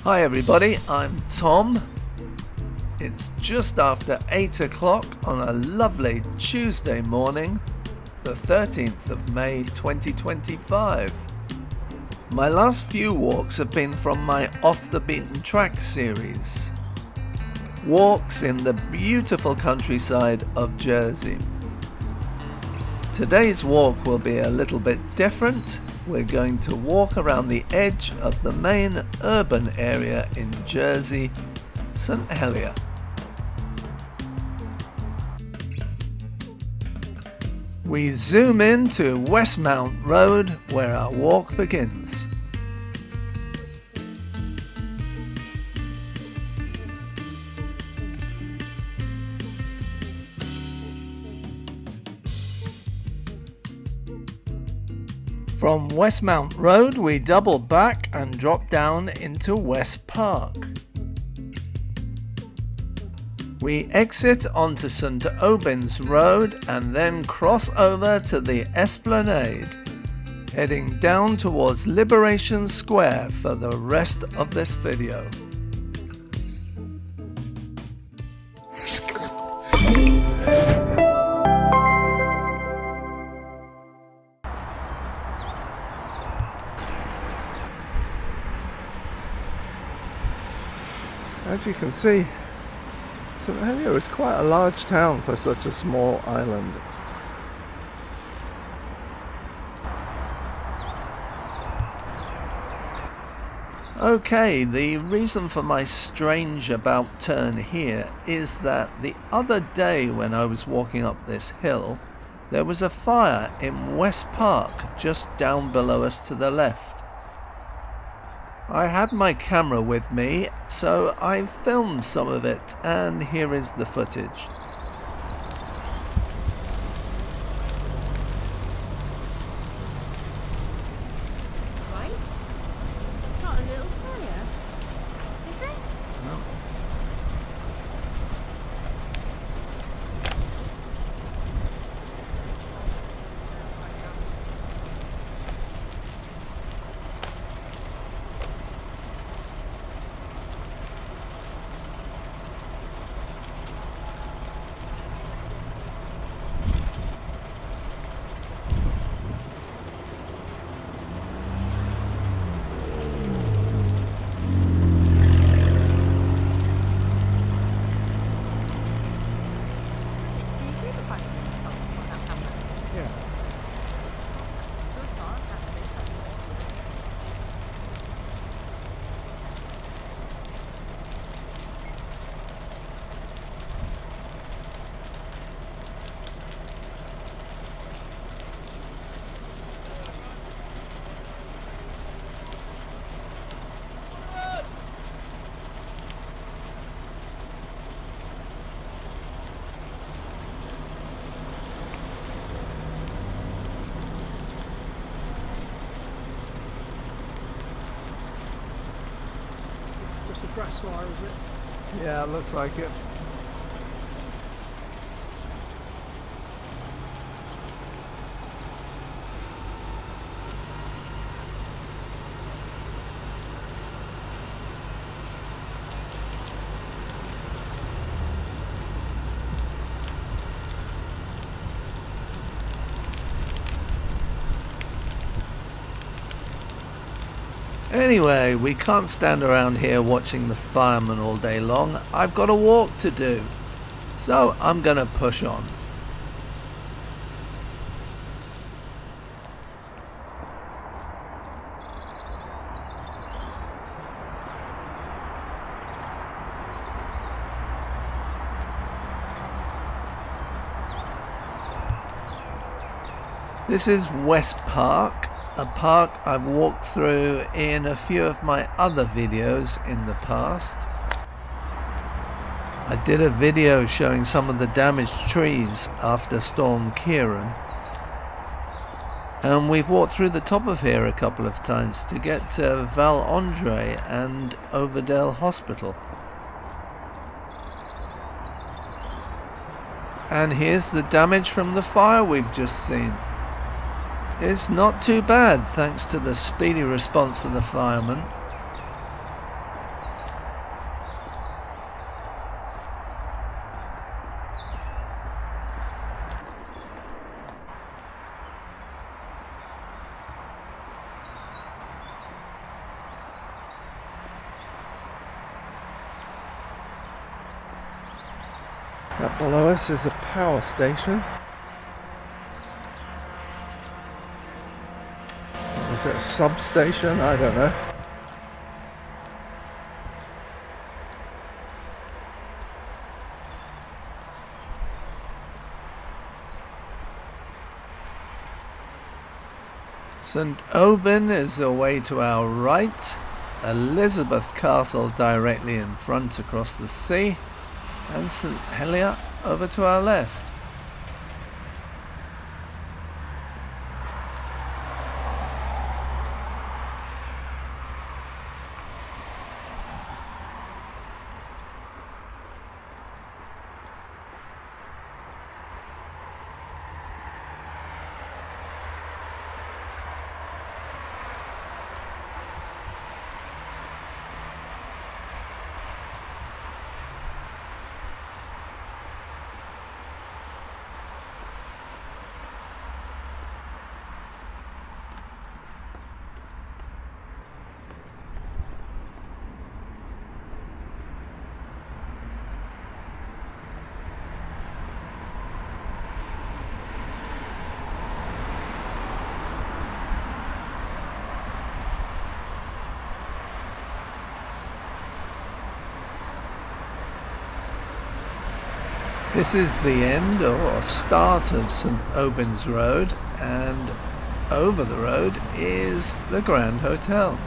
Hi everybody, I'm Tom. It's just after 8 o'clock on a lovely Tuesday morning, the 13th of May 2025. My last few walks have been from my Off the Beaten Track series. Walks in the beautiful countryside of Jersey. Today's walk will be a little bit different. We're going to walk around the edge of the main urban area in Jersey, St. Helier. We zoom in to Westmount Road where our walk begins. From Westmount Road, we double back and drop down into West Park. We exit onto St. Aubin's Road and then cross over to the Esplanade, heading down towards Liberation Square for the rest of this video. As you can see, St. Helier is quite a large town for such a small island. Okay, the reason for my strange about turn here is that the other day when I was walking up this hill, there was a fire in West Park just down below us to the left. I had my camera with me, so I filmed some of it, and here is the footage. Right? It's not a little fire, is it? No. Just a grass wire, is it? Yeah, it looks like it. Anyway, we can't stand around here watching the firemen all day long. I've got a walk to do, so I'm gonna push on. This is West Park, a park I've walked through in a few of my other videos in the past. I did a video showing some of the damaged trees after Storm Kieran. And we've walked through the top of here a couple of times to get to Val Andre and Overdale Hospital. And here's the damage from the fire we've just seen. It's not too bad thanks to the speedy response of the firemen. Up below us is a power station. Is it a substation? I don't know. St. Aubin is away to our right, Elizabeth Castle directly in front across the sea, and St. Helier over to our left. This is the end or start of St. Aubin's Road, and over the road is the Grand Hotel.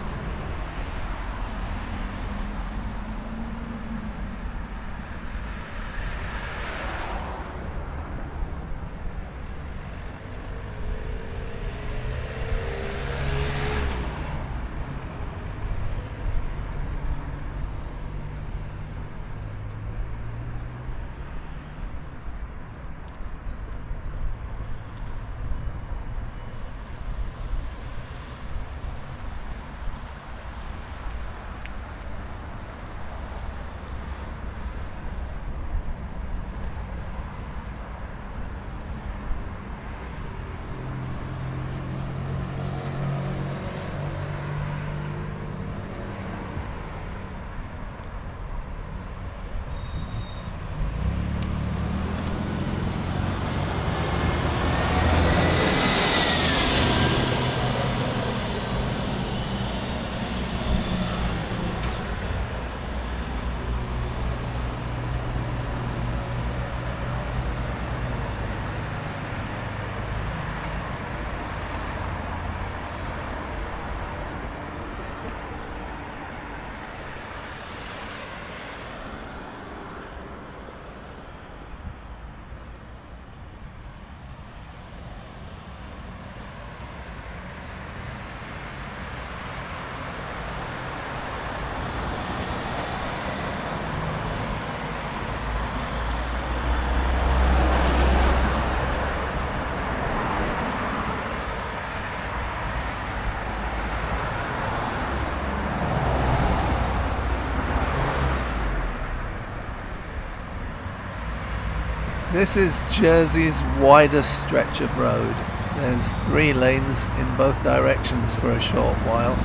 This is Jersey's widest stretch of road. There's 3 lanes in both directions for a short while.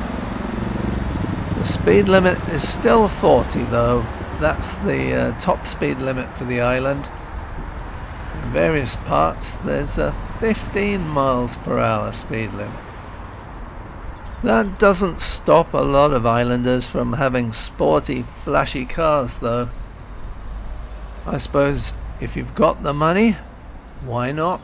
The speed limit is still 40 though. That's the top speed limit for the island. In various parts there's a 15 miles per hour speed limit. That doesn't stop a lot of islanders from having sporty, flashy cars though. I suppose if you've got the money, why not?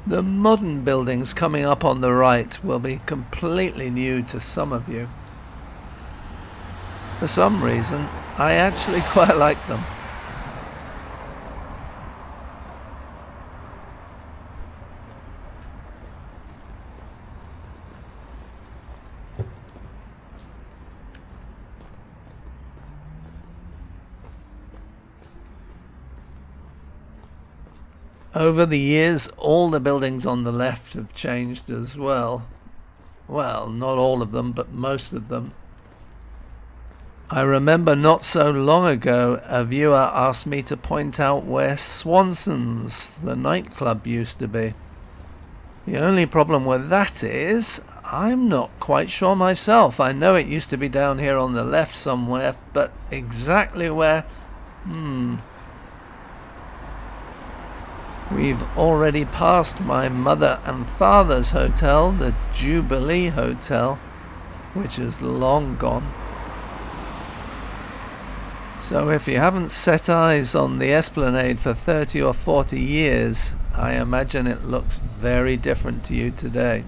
The modern buildings coming up on the right will be completely new to some of you. For some reason, I actually quite like them. Over the years, all the buildings on the left have changed as well. Well, not all of them, but most of them. I remember not so long ago, a viewer asked me to point out where Swanson's, the nightclub, used to be. The only problem with that is, I'm not quite sure myself. I know it used to be down here on the left somewhere, but exactly where? We've already passed my mother and father's hotel, the Jubilee Hotel, which is long gone. So if you haven't set eyes on the Esplanade for 30 or 40 years, I imagine it looks very different to you today.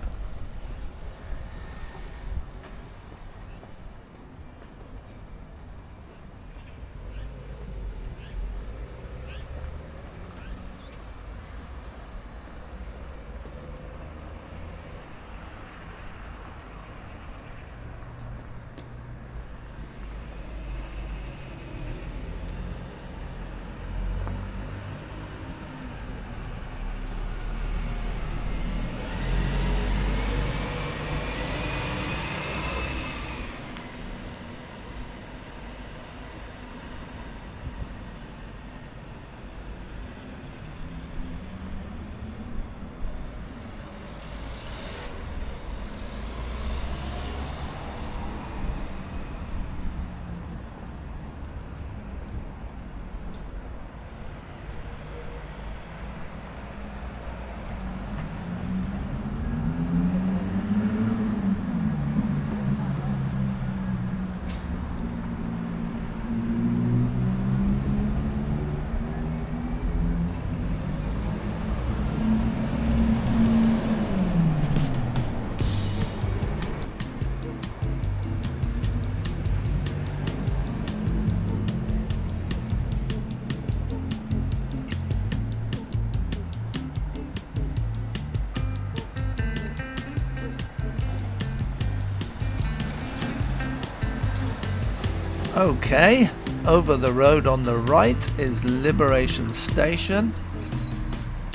Okay, over the road on the right is Liberation Station,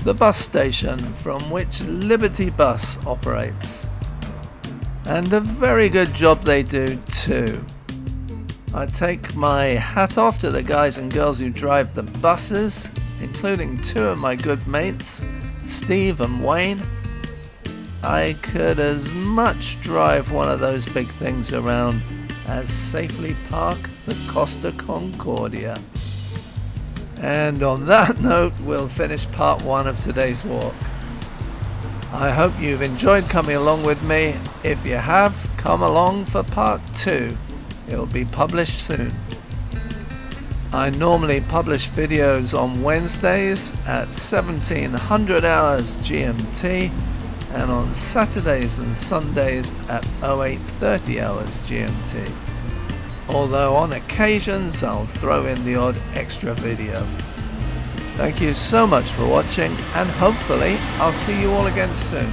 the bus station from which Liberty Bus operates. And a very good job they do too. I take my hat off to the guys and girls who drive the buses, including two of my good mates, Steve and Wayne. I could as much drive one of those big things around as safely park the Costa Concordia. And on that note, we'll finish part one of today's walk. I hope you've enjoyed coming along with me. If you have, come along for part two. It'll be published soon. I normally publish videos on Wednesdays at 1700 hours GMT and on Saturdays and Sundays at 0830 hours GMT. Although on occasions I'll throw in the odd extra video. Thank you so much for watching, and hopefully I'll see you all again soon.